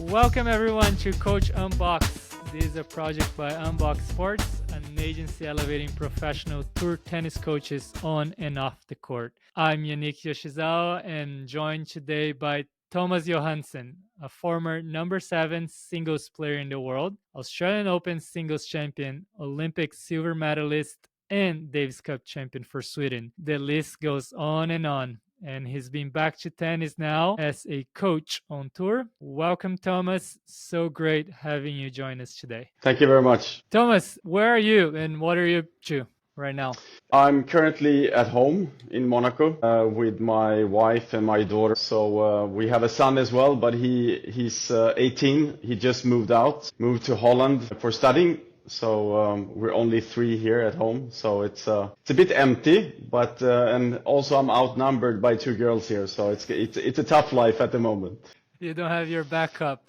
Welcome everyone to Coach Unboxed. This is a project by Unboxed Sports, an agency elevating professional tour tennis coaches on and off the court. I'm Yannick and joined today by Thomas Johansson, a former number 7 singles player in the world, Australian Open singles champion, Olympic silver medalist, and Davis Cup champion for Sweden. The list goes on, and he's been back to tennis now as a coach on tour. Welcome, Thomas. So great having you join us today. Thank you very much. Thomas, where are you and what are you up to right now? I'm currently at home in Monaco with my wife and my daughter. So we have a son as well, but he's 18. He just moved to Holland for studying. So we're only 3 here at home, so it's a bit empty. But and also I'm outnumbered by 2 girls here, so it's a tough life at the moment. You don't have your backup.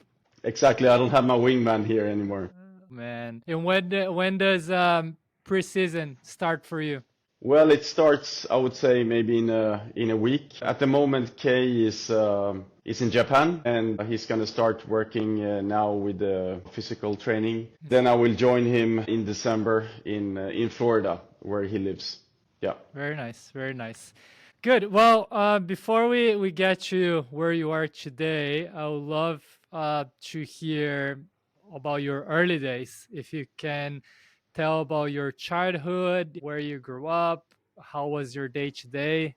Exactly, I don't have my wingman here anymore. Man, and when does preseason start for you? Well, it starts, I would say, maybe in a week. At the moment, Kei is in Japan, and he's going to start working now with the physical training. Then I will join him in December in Florida, where he lives. Yeah. Very nice, very nice. Good. Well, before we get to where you are today, I would love to hear about your early days. If you can tell about your childhood, where you grew up, how was your day to day?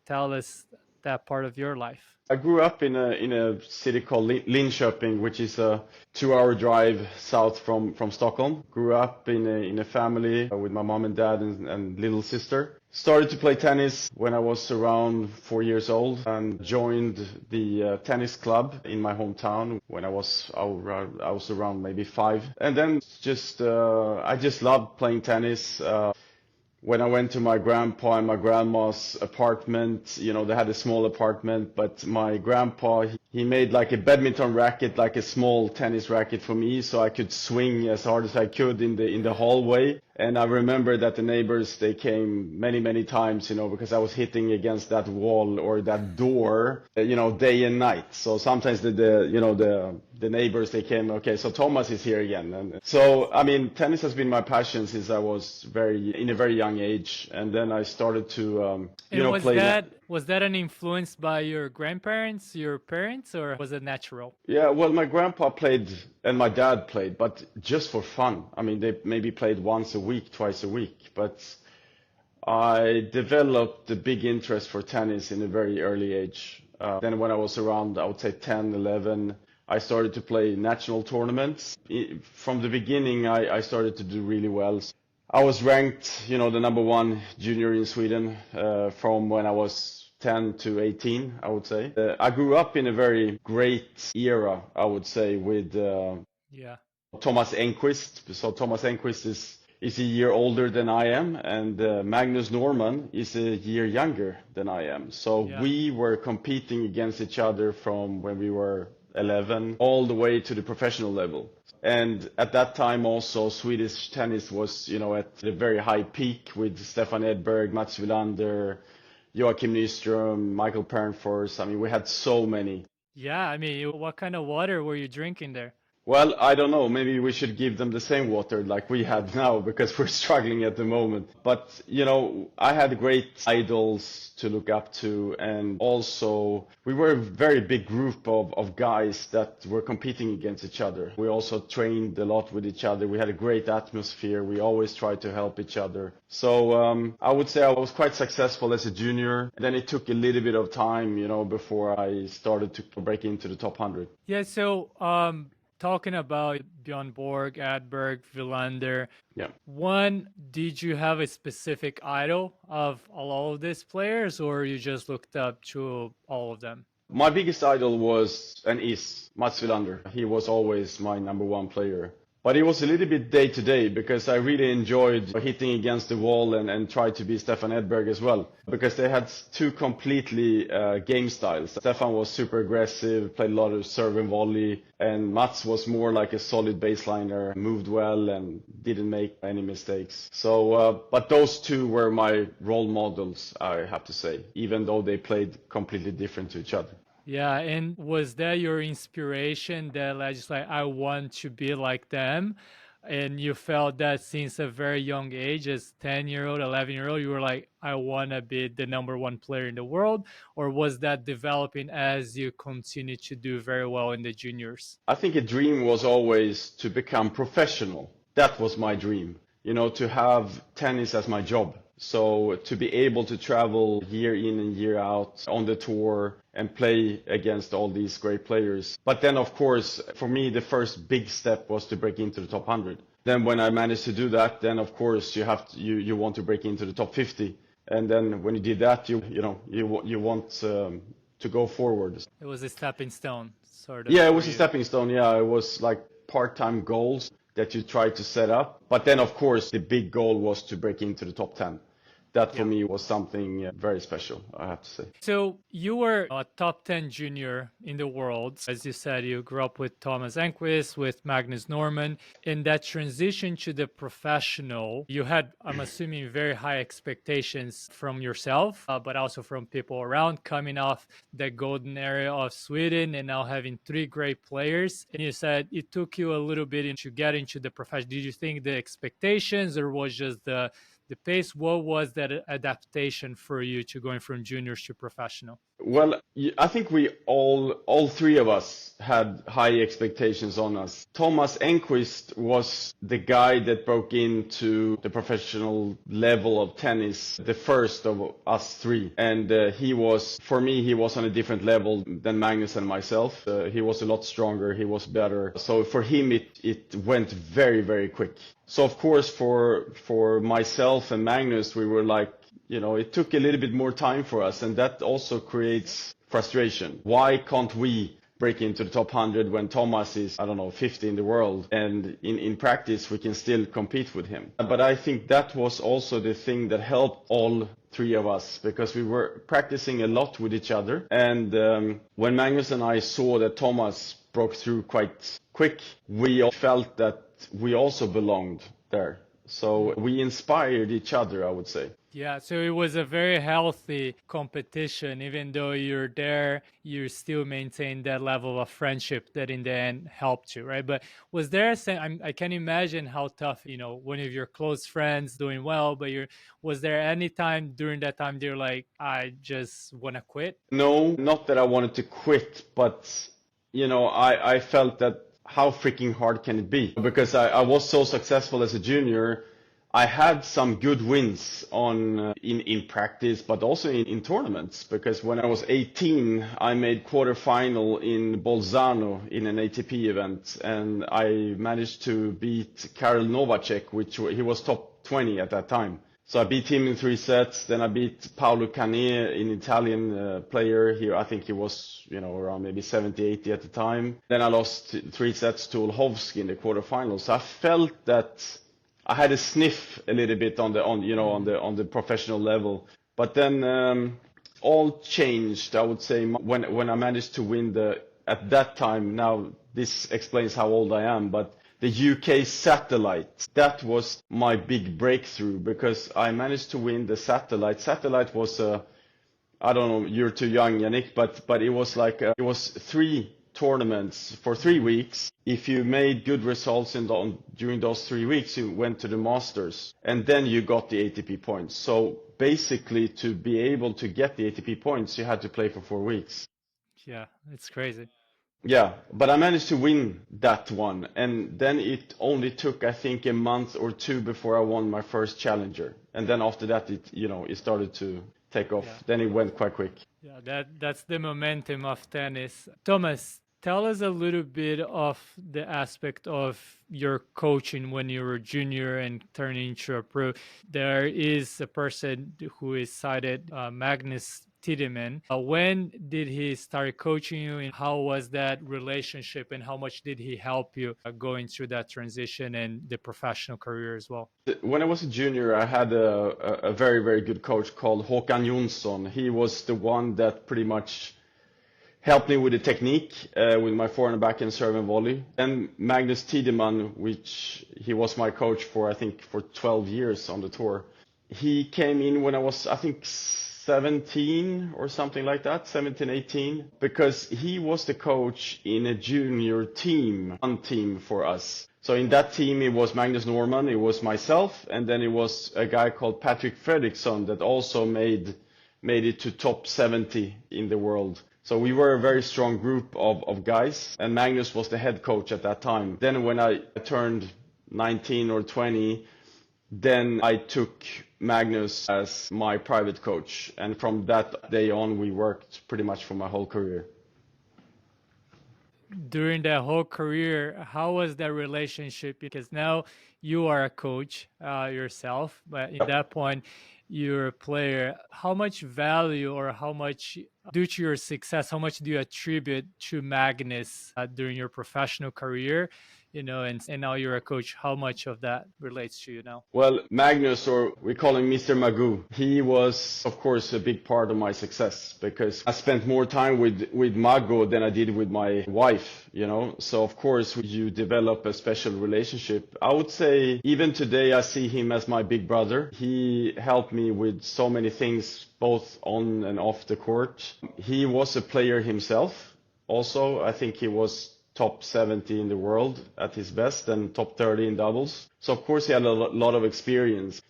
Tell us that part of your life. I grew up in a city called Linköping, which is a 2-hour drive south from Stockholm. Grew up in a family with my mom and dad and little sister. Started to play tennis when I was around 4 years old and joined the tennis club in my hometown when I was around maybe 5. And then I just loved playing tennis. When I went to my grandpa and my grandma's apartment, they had a small apartment, but my grandpa, he made like a badminton racket, like a small tennis racket for me, so I could swing as hard as I could in the hallway. And I remember that the neighbors, they came many times, because I was hitting against that wall or that door, day and night. So sometimes the neighbors, they came, okay, so Thomas is here again. And so, tennis has been my passion since I was in a very young age. And then I started to, play. Was that an influence by your grandparents, your parents, or was it natural? Yeah, well, my grandpa played and my dad played, but just for fun. They maybe played once a week, twice a week. But I developed a big interest for tennis in a very early age. Then when I was around, I would say 10, 11, I started to play national tournaments. From the beginning, I started to do really well. I was ranked, the number 1 junior in Sweden from when I was 10 to 18, I would say. I grew up in a very great era, I would say, with Thomas Enquist. So Thomas Enquist is a year older than I am, and Magnus Norman is a year younger than I am. So we were competing against each other from when we were 11 all the way to the professional level. And at that time also Swedish tennis was, at a very high peak with Stefan Edberg, Mats Wilander, Joachim Nyström, Michael Pernfors. We had so many. Yeah, what kind of water were you drinking there? Well, I don't know. Maybe we should give them the same water like we have now because we're struggling at the moment. But, I had great idols to look up to. And also, we were a very big group of guys that were competing against each other. We also trained a lot with each other. We had a great atmosphere. We always tried to help each other. So I would say I was quite successful as a junior. Then it took a little bit of time, before I started to break into the top 100. Yeah, so talking about Björn Borg, Edberg, Wilander. Yeah. One, did you have a specific idol of all of these players, or you just looked up to all of them? My biggest idol was and is Mats Wilander. He was always my number 1 player. But it was a little bit day to day because I really enjoyed hitting against the wall and tried to be Stefan Edberg as well. Because they had 2 completely game styles. Stefan was super aggressive, played a lot of serve and volley. And Mats was more like a solid baseliner, moved well and didn't make any mistakes. So, but those 2 were my role models, I have to say, even though they played completely different to each other. Yeah, and was that your inspiration that like just like I want to be like them? And you felt that since a very young age, as 10-year-old, 11-year-old, you were like, I want to be the number one player in the world? Or was that developing as you continue to do very well in the juniors? I think a dream was always to become professional. That was my dream, to have tennis as my job. So to be able to travel year in and year out on the tour and play against all these great players. But then, of course, for me, the first big step was to break into the top 100. Then when I managed to do that, then of course you want to break into the top 50. And then when you did that, you want to go forward. It was a stepping stone, sort of, Yeah, it for was a you. stepping stone. Yeah, it was like part-time goals that you try to set up. But then, of course, the big goal was to break into the top 10. That for Yeah. me was something very special, I have to say. So you were a top 10 junior in the world. As you said, you grew up with Thomas Enquist, with Magnus Norman. In that transition to the professional, you had, I'm assuming, very high expectations from yourself, but also from people around, coming off the golden era of Sweden and now having three great players. And you said it took you a little bit to get into the profession. Did you think the expectations or was just the pace? What was that adaptation for you to going from juniors to professional? Well, I think we all three of us had high expectations on us. Thomas Enquist was the guy that broke into the professional level of tennis, the first of us three. And for me, he was on a different level than Magnus and myself. He was a lot stronger, he was better. So for him, it went very, very quick. So of course, for myself and Magnus, we were like, it took a little bit more time for us, and that also creates frustration. Why can't we break into the top 100 when Thomas is, I don't know, 50 in the world, and in practice we can still compete with him? But I think that was also the thing that helped all three of us, because we were practicing a lot with each other. And when Magnus and I saw that Thomas broke through quite quick, we all felt that we also belonged there. So we inspired each other, I would say. Yeah, so it was a very healthy competition. Even though you're there, you still maintain that level of friendship that in the end helped you, right? But was there I can imagine how tough, one of your close friends doing well, but was there any time during that time they're like, I just want to quit? No, not that I wanted to quit, but I felt that how freaking hard can it be? Because I was so successful as a junior. I had some good wins in practice, but also in tournaments. Because when I was 18, I made quarterfinal in Bolzano in an ATP event, and I managed to beat Karel Novacek, he was top 20 at that time. So I beat him in 3 sets. Then I beat Paolo Canet, an Italian player here. I think he was, around maybe 70, 80 at the time. Then I lost 3 sets to Olhovsky in the quarterfinals. So I felt that I had a sniff a little bit on the professional level. But then all changed, I would say, when I managed to win at that time. Now this explains how old I am, but the UK satellite, that was my big breakthrough, because I managed to win the satellite. Satellite was I don't know, you're too young, Yannick, but it was like it was 3 tournaments for 3 weeks. If you made good results during those 3 weeks, you went to the Masters, and then you got the ATP points. So basically, to be able to get the ATP points, you had to play for 4 weeks. Yeah, it's crazy. Yeah, but I managed to win that one, and then it only took, I think, a month or 2 before I won my first challenger, and then after that, it started to take off. Yeah. Then it went quite quick. Yeah, that's the momentum of tennis. Thomas, tell us a little bit of the aspect of your coaching when you were junior and turning into a pro. There is a person who is cited, Magnus Tiedemann. When did he start coaching you, and how was that relationship, and how much did he help you going through that transition and the professional career as well? When I was a junior, I had a very, very good coach called Thomas Johansson. He was the one that pretty much helped me with the technique, with my forehand, backhand, serve and volley. And Magnus Tiedemann, which he was my coach for, I think, for 12 years on the tour. He came in when I was, I think, 17 or something like that, 17, 18, because he was the coach in a junior team, one team for us. So in that team, it was Magnus Norman, it was myself, and then it was a guy called Patrick Fredriksson that also made it to top 70 in the world. So we were a very strong group of guys, and Magnus was the head coach at that time. Then when I turned 19 or 20, then I took Magnus as my private coach, and from that day on, we worked pretty much for my whole career. During that whole career, how was that relationship? Because now you are a coach yourself, but at that point, you're a player. How much value or how much, due to your success, how much do you attribute to Magnus during your professional career? And now you're a coach. How much of that relates to you now? Well, Magnus, or we call him Mr. Magoo, he was, of course, a big part of my success because I spent more time with Mago than I did with my wife, So, of course, you develop a special relationship. I would say even today I see him as my big brother. He helped me with so many things, both on and off the court. He was a player himself. Also, I think he was top 70 in the world at his best and top 30 in doubles. So of course he had a lot of experience.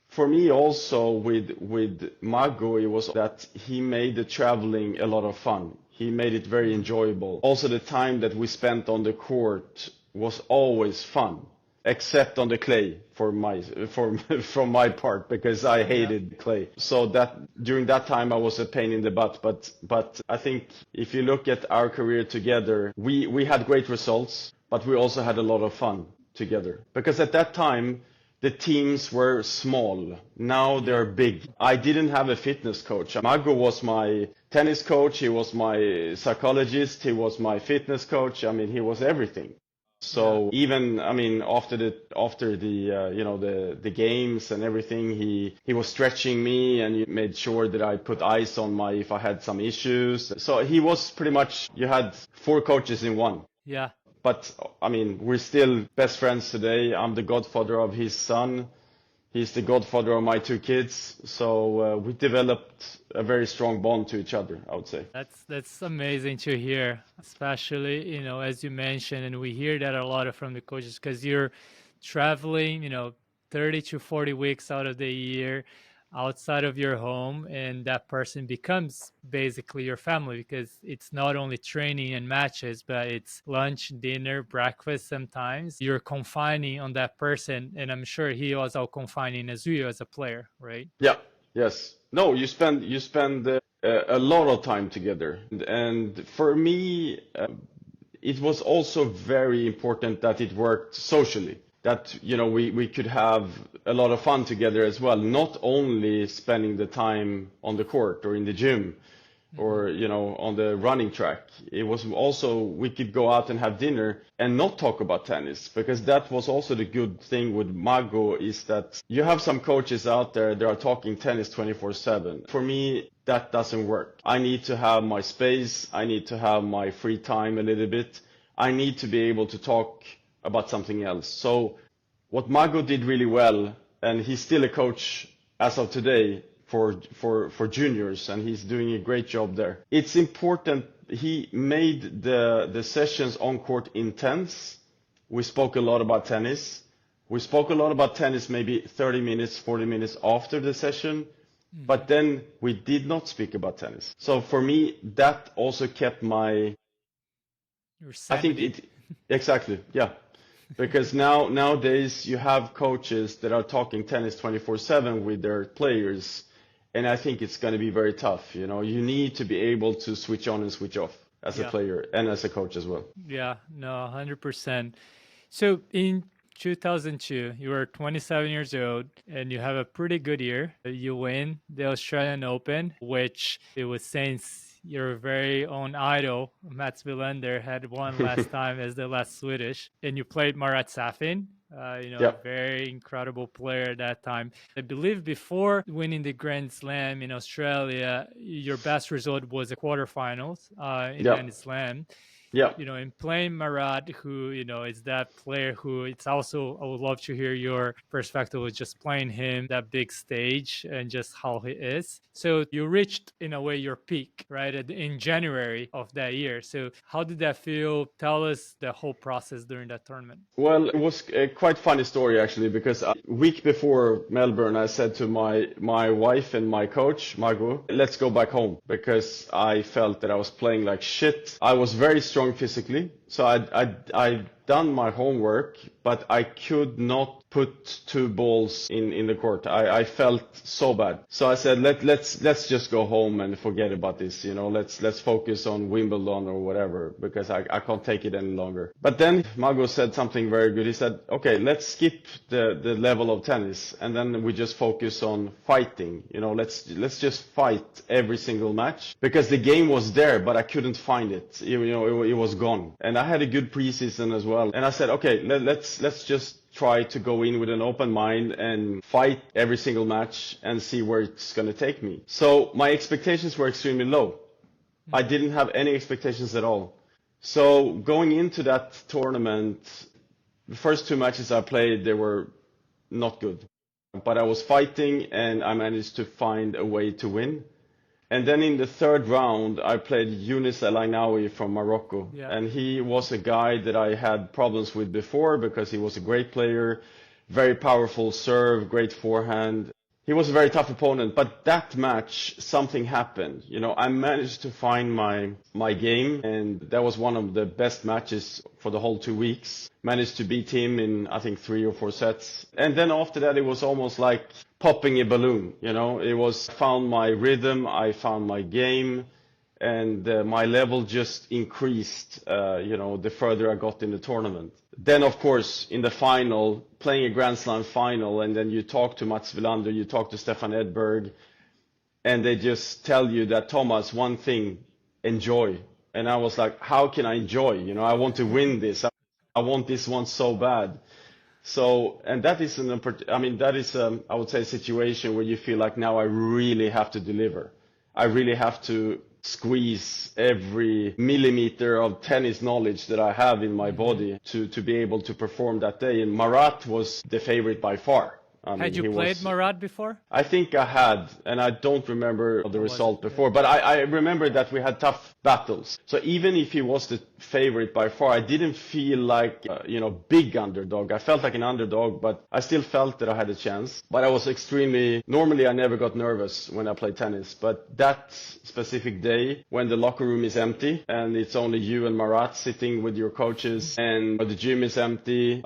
For me also with Mago, it was that he made the traveling a lot of fun. He made it very enjoyable. Also the time that we spent on the court was always fun, except on the clay from my part, because I hated clay. So that during that time I was a pain in the butt. But I think if you look at our career together, we had great results, but we also had a lot of fun together. Because at that time the teams were small. Now they're big. I didn't have a fitness coach. Mago was my tennis coach. He was my psychologist. He was my fitness coach. I mean, he was everything. So even, I mean, after the games and everything, he was stretching me and he made sure that I put ice on if I had some issues. So he was pretty much, you had 4 coaches in one. Yeah. But I mean, we're still best friends today. I'm the godfather of his son. He's the godfather of my 2 kids. So we developed a very strong bond to each other, I would say. That's amazing to hear, especially, as you mentioned, and we hear that a lot from the coaches because you're traveling, 30 to 40 weeks out of the year outside of your home, and that person becomes basically your family because it's not only training and matches, but it's lunch, dinner, breakfast. Sometimes you're confining on that person, and I'm sure he was all confining as you as a player, right? Yeah. Yes. No, you spend a lot of time together, and for me, it was also very important that it worked socially. That we could have a lot of fun together as well, not only spending the time on the court or in the gym or on the running track. It was also we could go out and have dinner and not talk about tennis, because that was also the good thing with Mago, is that you have some coaches out there that are talking tennis 24/7. For me, that doesn't work. I need to have my space. I need to have my free time a little bit. I need to be able to talk about something else. So what Mago did really well, and he's still a coach as of today for juniors, and he's doing a great job there. It's important. He made the sessions on court intense. We spoke a lot about tennis. We spoke a lot about tennis maybe 30 minutes, 40 minutes after the session, but then we did not speak about tennis. So for me, that also kept my... Your sanity. I think exactly, yeah. Because nowadays you have coaches that are talking tennis 24/7 with their players, and I think it's going to be very tough. You need to be able to switch on and switch off as a player and as a coach as well. Yeah, no, 100%. So in 2002, you were 27 years old and you have a pretty good year. You win the Australian Open, which it was since your very own idol, Mats Wilander, had won last time as the last Swedish. And you played Marat Safin, a very incredible player at that time. I believe before winning the Grand Slam in Australia, your best result was the quarterfinals in Grand Slam. Yeah. In playing Marat, who, is that player who it's also, I would love to hear your perspective with just playing him that big stage and just how he is. So you reached, in a way, your peak, right, in January of that year. So how did that feel? Tell us the whole process during that tournament. Well, it was a quite funny story actually, because a week before Melbourne, I said to my wife and my coach, Margot, let's go back home, because I felt that I was playing like shit. I was very strong physically, so I'd done my homework, but I could not put two balls in the court. I felt so bad. So I said, let's just go home and forget about this. Let's focus on Wimbledon or whatever, because I can't take it any longer. But then Mago said something very good. He said, okay, let's skip the level of tennis, and then we just focus on fighting. Let's just fight every single match, because the game was there, but I couldn't find it. It was gone. And I had a good preseason as well. And I said, okay, let's just try to go in with an open mind and fight every single match and see where it's going to take me. So my expectations were extremely low. I didn't have any expectations at all. So going into that tournament, the first two matches I played, they were not good. But I was fighting and I managed to find a way to win. And then in the third round, I played Younes El Ainaoui from Morocco. Yeah. And he was a guy that I had problems with before, because he was a great player, very powerful serve, great forehand. He was a very tough opponent, but that match, something happened. I managed to find my game, and that was one of the best matches for the whole 2 weeks. Managed to beat him in, I think, 3 or 4 sets. And then after that, it was almost like popping a balloon. It was, I found my rhythm, I found my game, and my level just increased, the further I got in the tournament. Then, of course, in the final, playing a Grand Slam final, and then you talk to Mats Wilander, you talk to Stefan Edberg, and they just tell you that, Thomas, one thing, enjoy. And I was like, how can I enjoy? I want to win this. I want this one so bad. So, and that is I would say, a situation where you feel like, now I really have to deliver. I really have to squeeze every millimeter of tennis knowledge that I have in my body to be able to perform that day. And Marat was the favorite by far. Had you played Marat before? I think I had, and I don't remember the result before, but I remember that we had tough battles. So even if he was the favorite by far, I didn't feel like, big underdog. I felt like an underdog, but I still felt that I had a chance. But I was normally I never got nervous when I played tennis, but that specific day, when the locker room is empty and it's only you and Marat sitting with your coaches, and the gym is empty,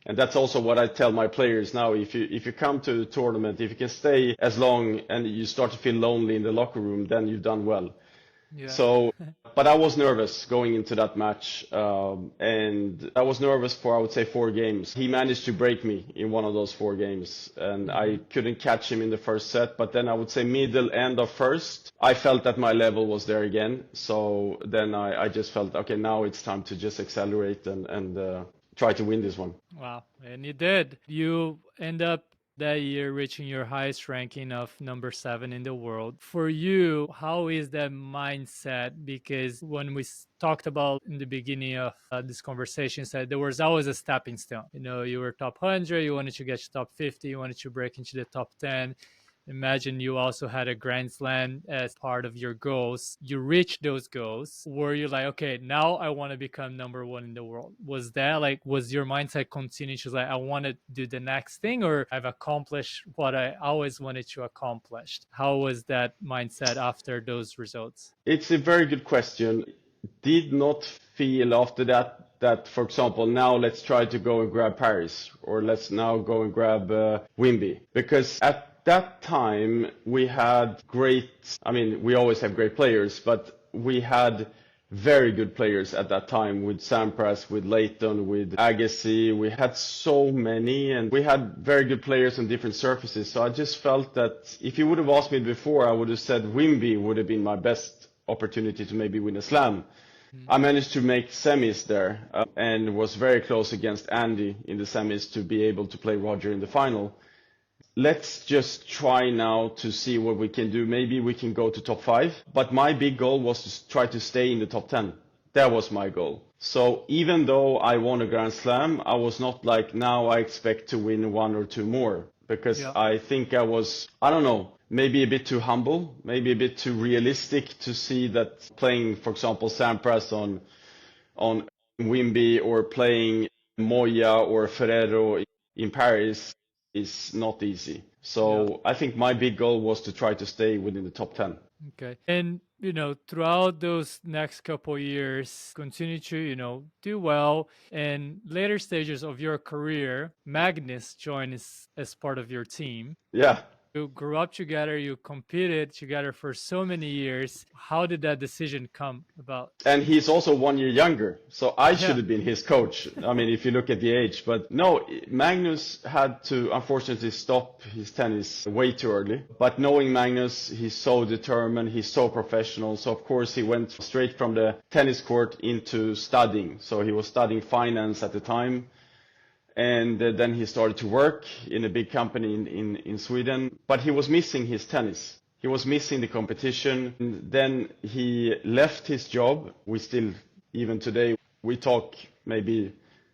and that's also what I tell my players now. If you come to the tournament, if you can stay as long and you start to feel lonely in the locker room, then you've done well. Yeah. So, but I was nervous going into that match, and I was nervous for, I would say, 4 games. He managed to break me in one of those 4 games, and I couldn't catch him in the first set. But then I would say end of first, I felt that my level was there again. So then I just felt, okay, now it's time to just accelerate and try to win this one. Wow. And you did. You end up that year reaching your highest ranking of number 7 in the world. For you, how is that mindset? Because when we talked about in the beginning of this conversation, said there was always a stepping stone. You were top 100, you wanted to get to top 50, you wanted to break into the top 10. Imagine you also had a Grand Slam as part of your goals. You reached those goals. Were you like, okay, now I want to become number 1 in the world? Was your mindset continuing to I want to do the next thing, or I've accomplished what I always wanted to accomplish? How was that mindset after those results? It's a very good question. Did not feel after that, for example, now let's try to go and grab Paris, or let's now go and grab Wimby. Because at that time, we had we always have great players, but we had very good players at that time, with Sampras, with Leighton, with Agassi. We had so many, and we had very good players on different surfaces. So I just felt that if you would have asked me before, I would have said Wimby would have been my best opportunity to maybe win a slam. I managed to make semis there, and was very close against Andy in the semis to be able to play Roger in the final. Let's just try now to see what we can do. Maybe we can go to top 5. But my big goal was to try to stay in the top 10. That was my goal. So even though I won a Grand Slam, I was not like, now I expect to win one or two more. Because Yeah. I think I was, I don't know, maybe a bit too humble, maybe a bit too realistic to see that playing, for example, Sampras on Wimby or playing Moya or Ferrero in Paris is not easy. Yeah. So I think my big goal was to try to stay within the top 10. Okay. And, throughout those next couple years, continue to, do well. And later stages of your career, Magnus joined as part of your team. Yeah. You grew up together, you competed together for so many years. How did that decision come about? And he's also 1 year younger, so I should Yeah. have been his coach. I mean, if you look at the age. But no, Magnus had to unfortunately stop his tennis way too early. But knowing Magnus, he's so determined, he's so professional. So of course he went straight from the tennis court into studying. So he was studying finance at the time. And then he started to work in a big company in Sweden. But he was missing his tennis. He was missing the competition. And then he left his job. We still, even today, we talk maybe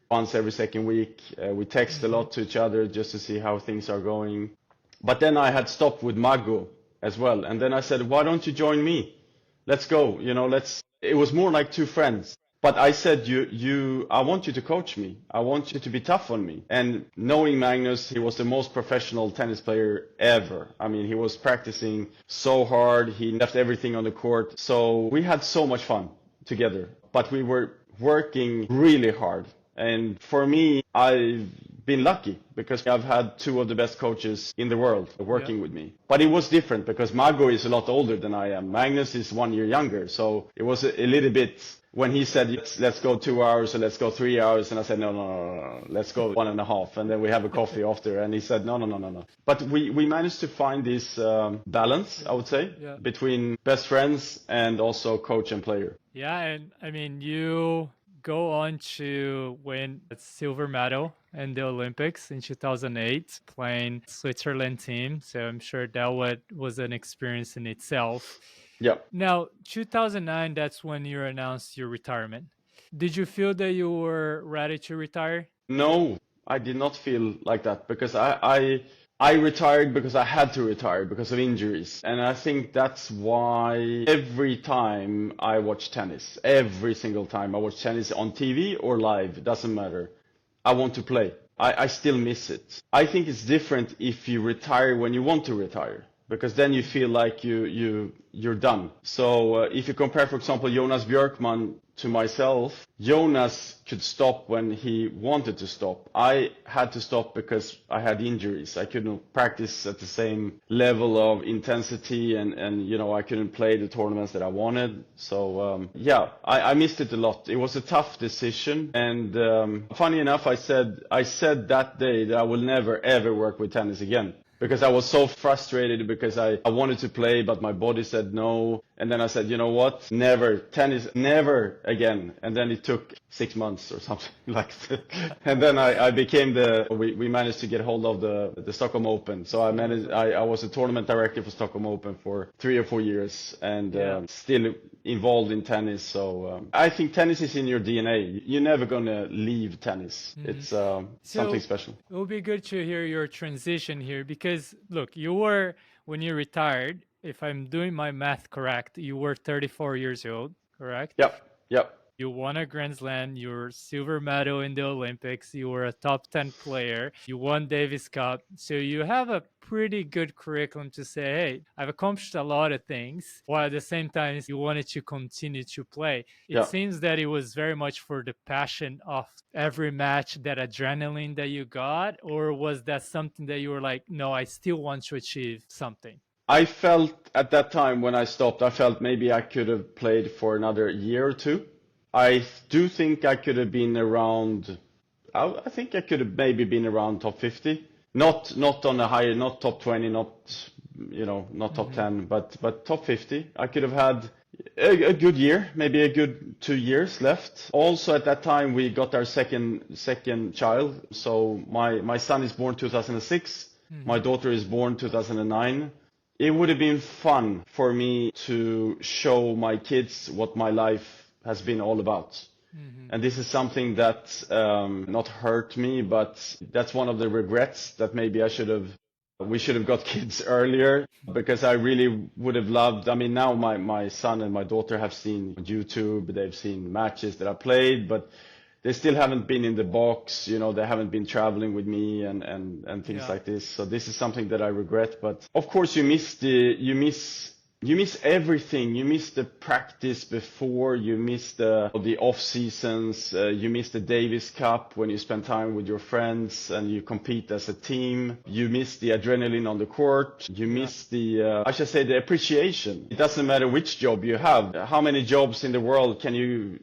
once every second week. We text a lot to each other just to see how things are going. But then I had stopped with Mago as well. And then I said, why don't you join me? Let's go. It was more like two friends. But I said, I want you to coach me. I want you to be tough on me. And knowing Magnus, he was the most professional tennis player ever. I mean, he was practicing so hard. He left everything on the court. So we had so much fun together. But we were working really hard. And for me, I've been lucky because I've had two of the best coaches in the world working with me. But it was different because Mago is a lot older than I am. Magnus is 1 year younger. So it was a little bit, when he said, let's go 2 hours or let's go 3 hours. And I said, no, let's go 1.5. And then we have a coffee after. And he said, no. But we managed to find this balance, I would say, between best friends and also coach and player. Yeah. And I mean, you go on to win a silver medal in the Olympics in 2008, playing Switzerland team. So I'm sure that was an experience in itself. Yeah. Now, 2009, that's when you announced your retirement. Did you feel that you were ready to retire? No, I did not feel like that because I retired because I had to retire because of injuries. And I think that's why every time I watch tennis, every single time I watch tennis on TV or live, it doesn't matter. I want to play. I still miss it. I think it's different if you retire when you want to retire, because then you feel like you're done. So if you compare, for example, Jonas Björkman to myself, Jonas could stop when he wanted to stop. I had to stop because I had injuries. I couldn't practice at the same level of intensity and I couldn't play the tournaments that I wanted. So I missed it a lot. It was a tough decision. And funny enough, I said that day that I will never ever work with tennis again. Because I was so frustrated because I wanted to play, but my body said no. And then I said, you know what? Never. Tennis, never again. And then it took 6 months or something like that. And then I became we managed to get hold of the Stockholm Open. So I was a tournament director for Stockholm Open for 3 or 4 years and still involved in tennis. So I think tennis is in your DNA. You're never going to leave tennis. Mm-hmm. It's something special. It would be good to hear your transition here because, look, when you retired, if I'm doing my math correct, you were 34 years old, correct? Yep. You won a Grand Slam, you were silver medal in the Olympics, you were a top 10 player, you won Davis Cup. So you have a pretty good curriculum to say, hey, I've accomplished a lot of things, while at the same time you wanted to continue to play. It seems that it was very much for the passion of every match, that adrenaline that you got, or was that something that you were like, no, I still want to achieve something? I felt at that time when I stopped, I felt maybe I could have played for another year or two. I do think I could have been around, I think I could have maybe been around top 50. Not on a higher, not top 20, not top 10, but top 50. I could have had a good year, maybe a good 2 years left. Also at that time we got our second child. So my son is born 2006. My daughter is born 2009. It would have been fun for me to show my kids what my life has been all about. Hmm. And this is something that not hurt me, but that's one of the regrets that maybe we should have got kids earlier, because I really would have loved. I mean, now my son and my daughter have seen YouTube, they've seen matches that I played, but they still haven't been in the box, they haven't been traveling with me and things Yeah. like this. So this is something that I regret. But of course, you miss everything. You miss the practice before. You miss the off seasons. You miss the Davis Cup when you spend time with your friends and you compete as a team. You miss the adrenaline on the court. You Yeah. miss the appreciation. It doesn't matter which job you have. How many jobs in the world can you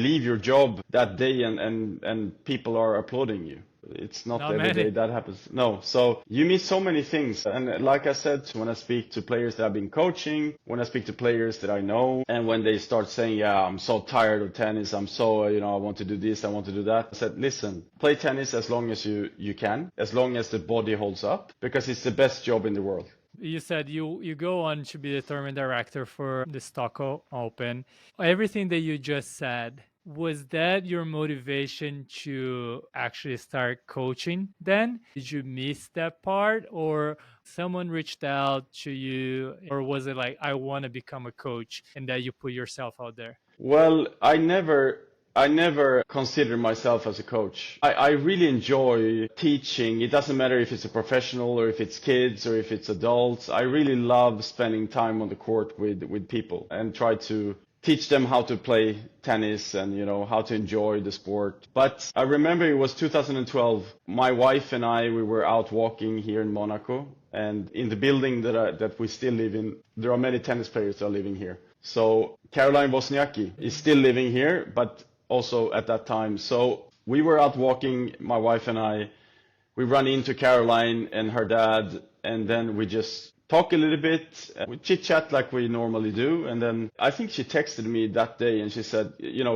leave your job that day and people are applauding you? It's not Not every day many. that happens. No. So you miss so many things. And like I said, when I speak to players that I've been coaching, when I speak to players that I know, and when they start saying, yeah, I'm so tired of tennis. I'm so, I want to do this. I want to do that. I said, listen, play tennis as long as you can, as long as the body holds up, because it's the best job in the world. You said you go on to be the tournament director for the Stockholm Open. Everything that you just said, was that your motivation to actually start coaching then? Did you miss that part, or someone reached out to you, or was it like, I want to become a coach, and that you put yourself out there? Well, I never consider myself as a coach. I really enjoy teaching. It doesn't matter if it's a professional or if it's kids or if it's adults. I really love spending time on the court with people and try to teach them how to play tennis and how to enjoy the sport. But I remember it was 2012. My wife and I, we were out walking here in Monaco, and in the building that we still live in, there are many tennis players that are living here. So Caroline Wozniacki is still living here, but also at that time. So we were out walking, my wife and I. We run into Caroline and her dad, and then we just talk a little bit. We chit chat like we normally do, and then I think she texted me that day and she said,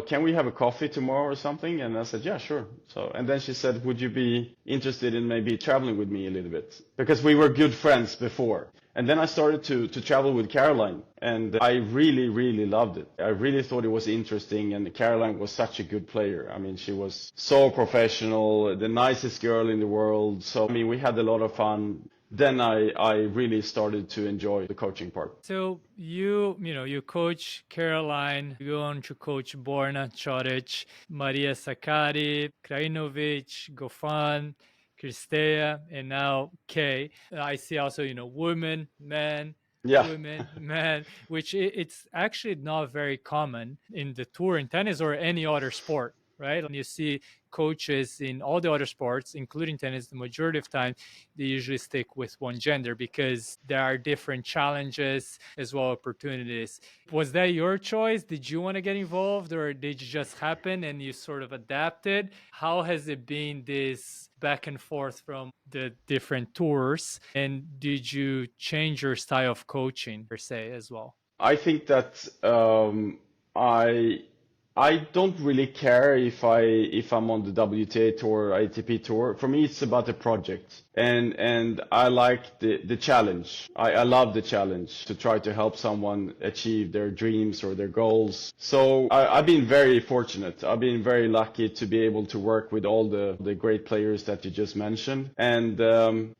can we have a coffee tomorrow or something? And I said, yeah, sure. So, and then she said, would you be interested in maybe traveling with me a little bit? Because we were good friends before. And then I started to travel with Caroline, and I really, really loved it. I really thought it was interesting, and Caroline was such a good player. I mean, she was so professional, the nicest girl in the world. So, I mean, we had a lot of fun. Then I really started to enjoy the coaching part. So you coach Caroline, you go on to coach Borna Choric, Maria Sakkari, Krajinovic, Goffin, Kristea, and now Kay. I see also, women, men, Yeah. women, men, which it's actually not very common in the tour in tennis or any other sport, right? And you see coaches in all the other sports, including tennis, the majority of time, they usually stick with one gender because there are different challenges as well opportunities. Was that your choice? Did you want to get involved, or did you just happen and you sort of adapted? How has it been, this back and forth from the different tours, and did you change your style of coaching per se as well? I think that I I don't really care if I'm on the WTA tour or ATP tour. For me, it's about the project, and I like the challenge. I love the challenge to try to help someone achieve their dreams or their goals. So I've been very fortunate. I've been very lucky to be able to work with all the great players that you just mentioned. And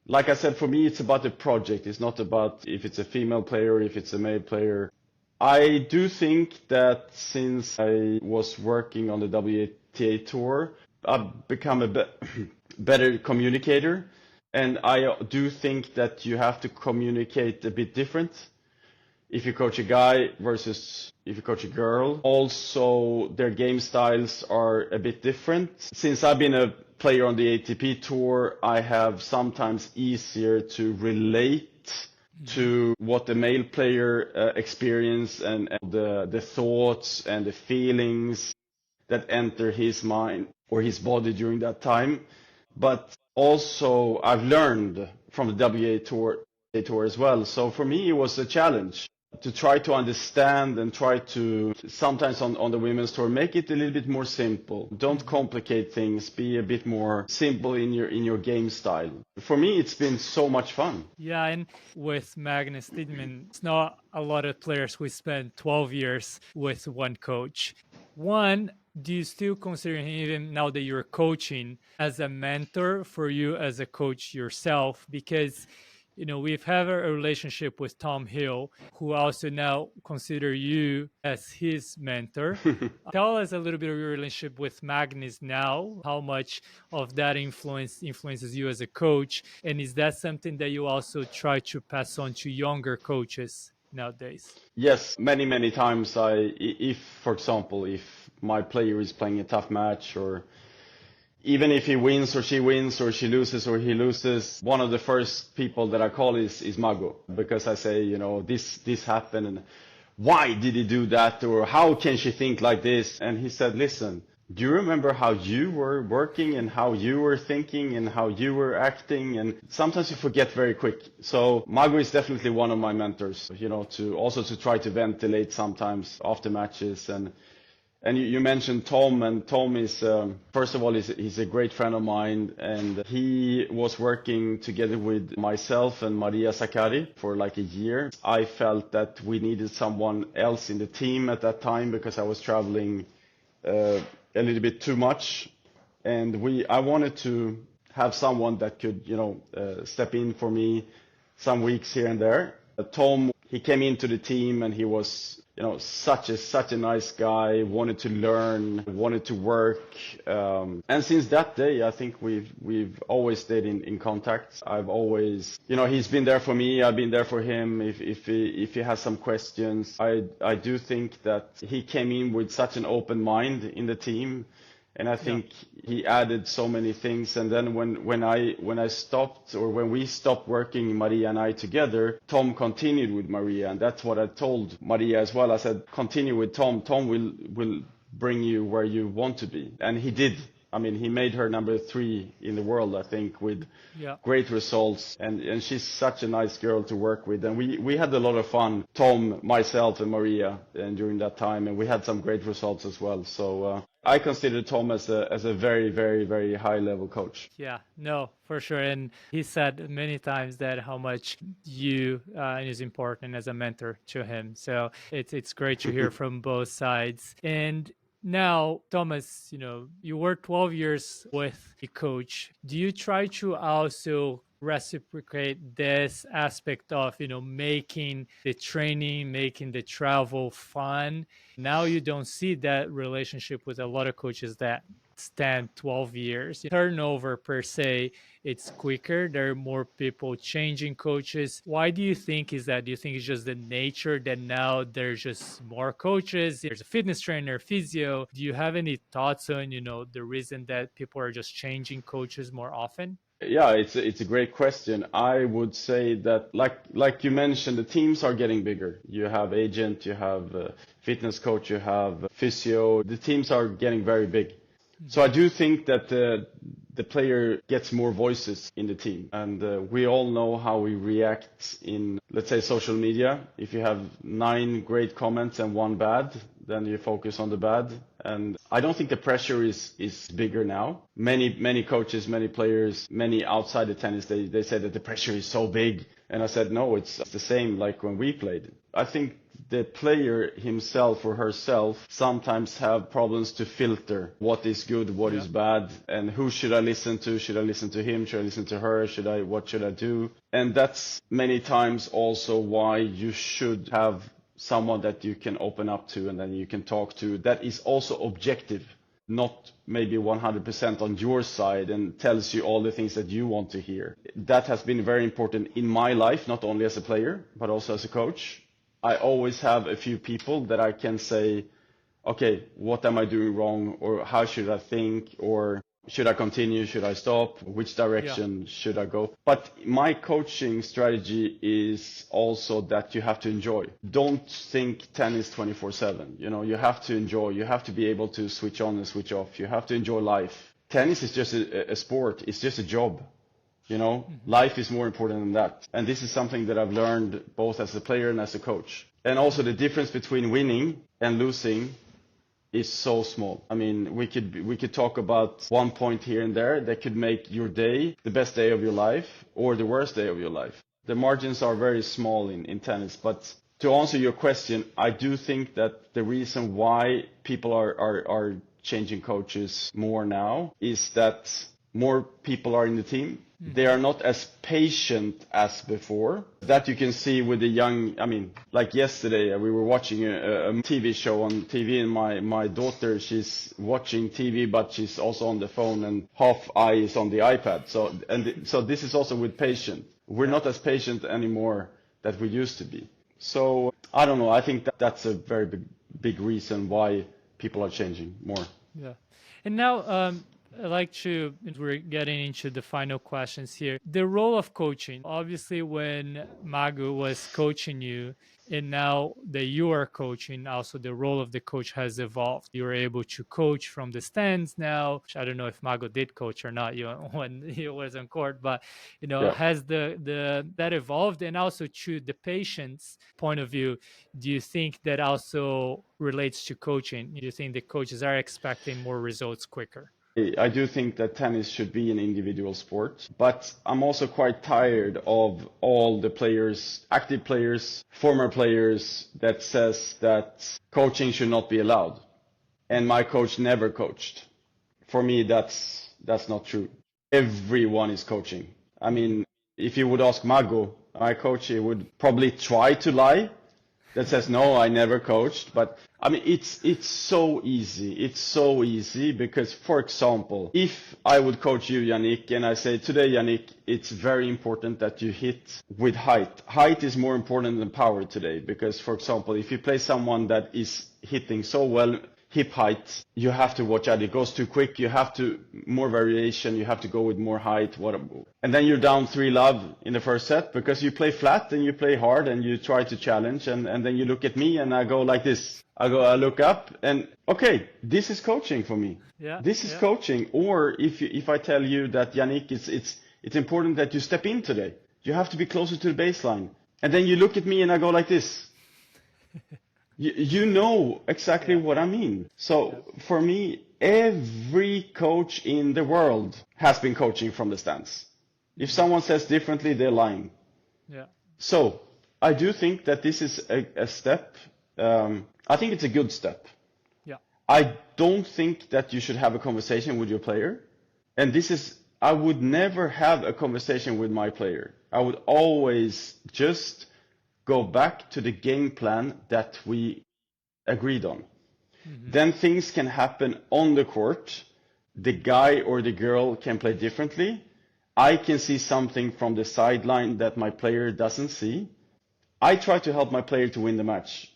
like I said, for me, it's about the project. It's not about if it's a female player or if it's a male player. I do think that since I was working on the WTA tour, I've become a better communicator. And I do think that you have to communicate a bit different if you coach a guy versus if you coach a girl. Also, their game styles are a bit different. Since I've been a player on the ATP tour, I have sometimes easier to relate to what the male player experience and the thoughts and the feelings that enter his mind or his body during that time. But also I've learned from the WTA tour as well. So for me it was a challenge to try to understand and try to sometimes on the women's tour make it a little bit more simple. Don't complicate things. Be a bit more simple in your game style. For me, it's been so much fun. Yeah, and with Magnus Tidman, it's not a lot of players who spend 12 years with one coach. One, do you still consider him, even now that you're coaching, as a mentor for you as a coach yourself? Because we've had a relationship with Tom Hill, who also now consider you as his mentor. Tell us a little bit of your relationship with Magnus now, how much of that influences you as a coach, and is that something that you also try to pass on to younger coaches nowadays? Yes, many times if, for example, if my player is playing a tough match, or even if he wins or she wins, or she loses or he loses, one of the first people that I call is Mago, because I say, this happened, and why did he do that, or how can she think like this? And he said, listen, do you remember how you were working and how you were thinking and how you were acting? And sometimes you forget very quick. So Mago is definitely one of my mentors, to try to ventilate sometimes after matches. And you mentioned Tom, and Tom is, first of all, he's a great friend of mine, and he was working together with myself and Maria Sakkari for like a year. I felt that we needed someone else in the team at that time because I was traveling a little bit too much, and I wanted to have someone that could, step in for me some weeks here and there. Tom, he came into the team, and he was, such a nice guy, wanted to learn, wanted to work, and since that day, I think we've always stayed in contact. I've always, he's been there for me, I've been there for him. If he has some questions, I do think that he came in with such an open mind in the team. And I think he added so many things. And then when I stopped, or when we stopped working, Maria and I together, Tom continued with Maria, and that's what I told Maria as well. I said, continue with Tom. Tom will bring you where you want to be, and he did. I mean, he made her number 3 in the world, I think, with great results. And she's such a nice girl to work with. And we had a lot of fun, Tom, myself, and Maria, and during that time. And we had some great results as well. So I consider Tom as a very, very, very high level coach. Yeah, no, for sure. And he said many times that how much you is important as a mentor to him. So it's great to hear from both sides. And now, Thomas, you worked 12 years with a coach. Do you try to also reciprocate this aspect of, making the training, making the travel fun? Now you don't see that relationship with a lot of coaches that stand 12 years. Turnover per se, it's quicker. There are more people changing coaches. Why do you think is that? Do you think it's just the nature that now there's just more coaches? There's a fitness trainer, physio. Do you have any thoughts on, the reason that people are just changing coaches more often? Yeah, it's a great question. I would say that, like you mentioned, the teams are getting bigger. You have agent, you have fitness coach, you have physio. The teams are getting very big. So I do think that the player gets more voices in the team, and we all know how we react in, let's say, social media. If you have 9 great comments and 1 bad, then you focus on the bad. And I don't think the pressure is bigger now. Many coaches, many players, many outside the tennis, they say that the pressure is so big. And I said, no, it's the same like when we played. I think the player himself or herself sometimes have problems to filter what is good, what is bad, and who should I listen to? Should I listen to him? Should I listen to her? What should I do? And that's many times also why you should have someone that you can open up to and then you can talk to that is also objective, not maybe 100% on your side and tells you all the things that you want to hear. That has been very important in my life, not only as a player, but also as a coach. I always have a few people that I can say, okay, what am I doing wrong? Or how should I think? Or should I continue? Should I stop? Which direction should I go? But my coaching strategy is also that you have to enjoy. Don't think tennis 24/7. You have to enjoy. You have to be able to switch on and switch off. You have to enjoy life. Tennis is just a sport. It's just a job. Life is more important than that. And this is something that I've learned both as a player and as a coach. And also the difference between winning and losing is so small. I mean, we could talk about 1 point here and there that could make your day the best day of your life or the worst day of your life. The margins are very small in tennis, but To answer your question, I do think that the reason why people are changing coaches more now is that more people are in the team. They are not as patient as before. That you can see with the young, I mean, like yesterday, we were watching a TV show on TV, and my daughter, she's watching TV, but she's also on the phone, and half eye is on the iPad. So this is also with patience. We're not as patient anymore that we used to be. So I don't know. I think that's a very big reason why people are changing more. Yeah. And now, I'd like to, we're getting into the final questions here. The role of coaching, obviously when Magu was coaching you, and now that you are coaching, also the role of the coach has evolved. You're able to coach from the stands now. I don't know if Magu did coach or not, when he was on court, but Yeah. has that evolved? And also to the patient's point of view, do you think that also relates to coaching? Do you think the coaches are expecting more results quicker? I do think that tennis should be an individual sport, but I'm also quite tired of all the players, active players, former players that says that coaching should not be allowed. And my coach never coached. For me, that's not true. Everyone is coaching. I mean, if you would ask Mago, my coach, he would probably try to lie. That says no, I never coached. But I mean, it's so easy. It's so easy because, for example, if I would coach you, Yannick, and I say today, Yannick, it's very important that you hit with height. Height is more important than power today because, for example, if you play someone that is hitting so well, hip height, you have to watch out. It goes too quick. You have to more variation. You have to go with more height. And then you're down 3-love in the first set because you play flat and you play hard and you try to challenge. And then you look at me and I go like this. I look up and okay, this is coaching for me. Yeah, this is coaching. Or if I tell you that Yannick, it's important that you step in today. You have to be closer to the baseline. And then you look at me and I go like this. You know exactly what I mean. So for me, every coach in the world has been coaching from the stands. If someone says differently, they're lying. Yeah. So I do think that this is a step. I think it's a good step. Yeah. I don't think that you should have a conversation with your player. And I would never have a conversation with my player. I would always just go back to the game plan that we agreed on. Then things can happen on the court. The guy or the girl can play differently. I can see something from the sideline that my player doesn't see. I try to help my player to win the match.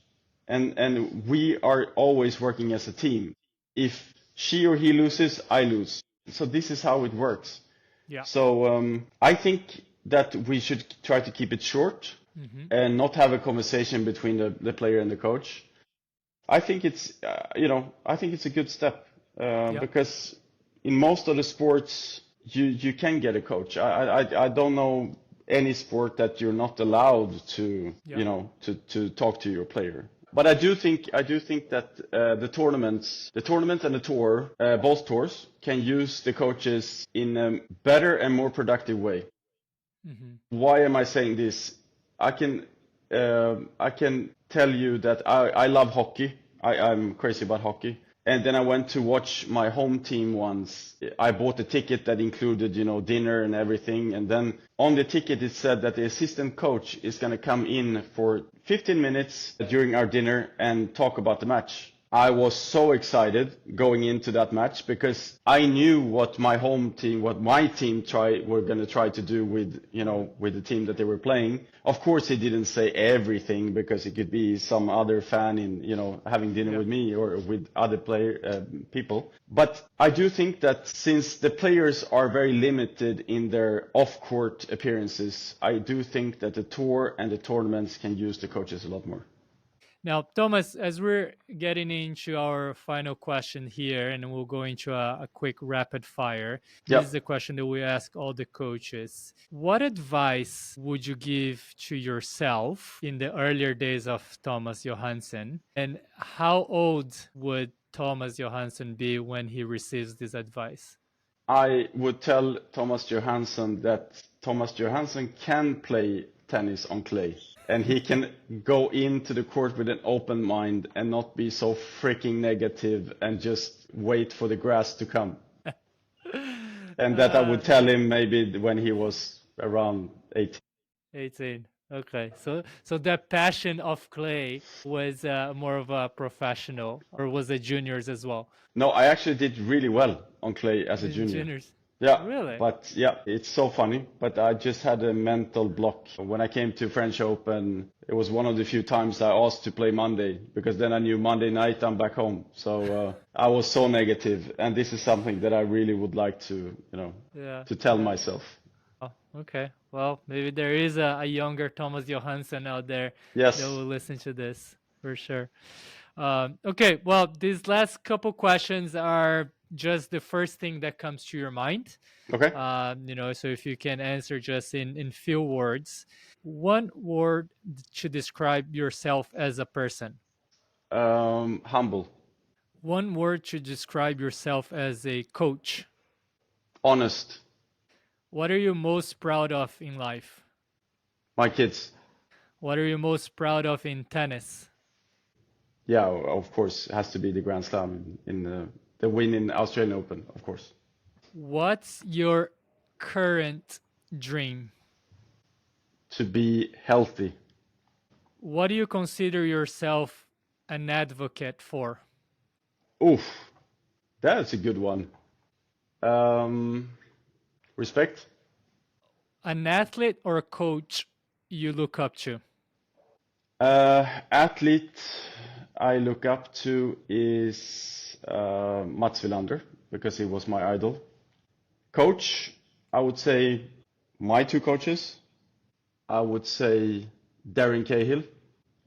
And we are always working as a team. If she or he loses, I lose. So this is how it works. Yeah. So I think that we should try to keep it short and not have a conversation between the player and the coach. I think it's I think it's a good step because in most of the sports you can get a coach. I don't know any sport that you're not allowed to to talk to your player. But I do think that the tournament and the tour, both tours, can use the coaches in a better and more productive way. Why am I saying this? I can tell you that I love hockey. I'm crazy about hockey. And then I went to watch my home team once. I bought a ticket that included, dinner and everything. And then on the ticket, it said that the assistant coach is going to come in for 15 minutes during our dinner and talk about the match. I was so excited going into that match because I knew what my team were going to try to do with the team that they were playing. Of course, he didn't say everything because it could be some other fan having dinner with me or with other people. But I do think that since the players are very limited in their off-court appearances, I do think that the tour and the tournaments can use the coaches a lot more. Now, Thomas, as we're getting into our final question here, and we'll go into a quick rapid fire, this is the question that we ask all the coaches. What advice would you give to yourself in the earlier days of Thomas Johansson? And how old would Thomas Johansson be when he receives this advice? I would tell Thomas Johansson that Thomas Johansson can play tennis on clay. and he can go into the court with an open mind and not be so freaking negative and just wait for the grass to come. And that I would tell him maybe when he was around 18. 18. Okay, so that passion of clay was more of a professional, or was it juniors as well? No, I actually did really well on clay as a In junior. juniors. Yeah, Really? but yeah, it's so funny. But I just had a mental block. When I came to French Open, it was one of the few times I asked to play Monday, because then I knew Monday night I'm back home. So I was so negative, and this is something that I really would like to, to tell myself. Oh, okay. Well, maybe there is a younger Thomas Johansson out there Yes. that will listen to this for sure. Okay, well, these last couple questions are just the first thing that comes to your mind. Okay. So if you can answer just in few words, one word to describe yourself as a person. Humble. One word to describe yourself as a coach. Honest. What are you most proud of in life? My kids. What are you most proud of in tennis? Yeah, of course, it has to be the Grand Slam in the win in Australian Open, of course. What's your current dream? To be healthy. What do you consider yourself an advocate for? Oof, that's a good one. Respect. An athlete or a coach you look up to? Athlete I look up to is Mats Wilander, because he was my idol. Coach, I would say my two coaches. I would say Darren Cahill.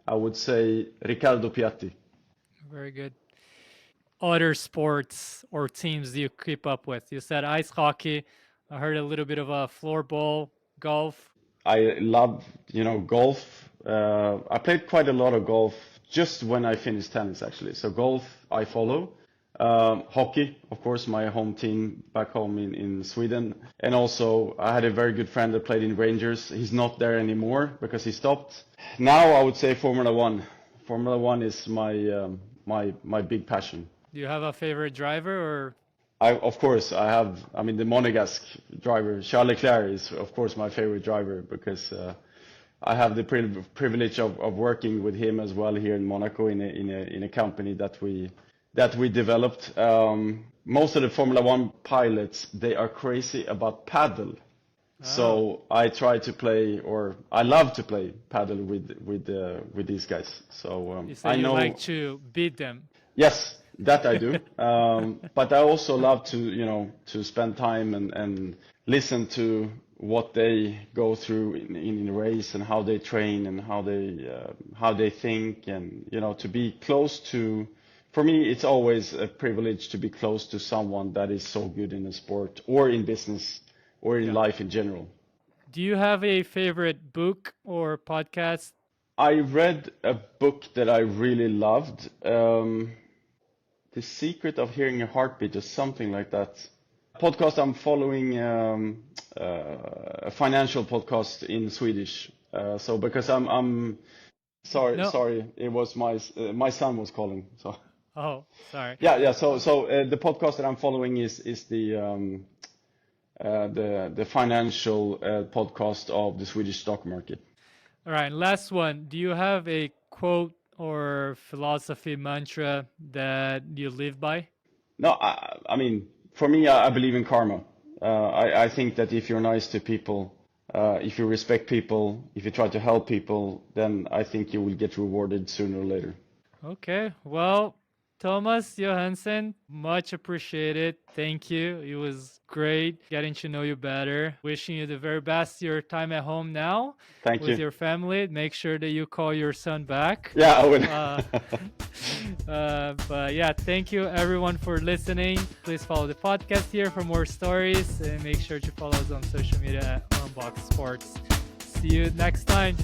I would say Riccardo Piatti. Very good. Other sports or teams you keep up with? You said ice hockey. I heard a little bit of a floorball, golf. I love, golf. I played quite a lot of golf just when I finished tennis, actually. So golf, I follow. Hockey, of course, my home team back home in Sweden. And also, I had a very good friend that played in Rangers. He's not there anymore because he stopped. Now I would say Formula One. Formula One is my big passion. Do you have a favorite driver or? Of course, the Monegasque driver, Charles Leclerc, is of course my favorite driver, because I have the privilege of working with him as well here in Monaco in a company that we developed. Most of the Formula One pilots, they are crazy about paddle. So I try to play, or I love to play paddle with these guys. So you say I know you like to beat them. Yes, that I do. But I also love to spend time and listen to what they go through in a race, and how they train, and how they think, and to be close to. For me, it's always a privilege to be close to someone that is so good in a sport, or in business, or in life in general. Do you have a favorite book or podcast? I read a book that I really loved. The Secret of Hearing a Heartbeat, or something like that. Podcast, I'm following a financial podcast in Swedish. So because I'm sorry, No. sorry, it was my son was calling. So Oh, sorry. yeah. So the podcast that I'm following is the financial podcast of the Swedish stock market. All right, last one. Do you have a quote or philosophy mantra that you live by? No, I mean, for me, I believe in karma. I think that if you're nice to people, if you respect people, if you try to help people, then I think you will get rewarded sooner or later. Okay, well, Thomas Johansson, much appreciated. Thank you. It was great getting to know you better. Wishing you the very best your time at home now. Thank you. With your family. Make sure that you call your son back. Yeah, I will. But yeah, thank you everyone for listening. Please follow the podcast here for more stories, and make sure to follow us on social media at Unboxed Sports. See you next time.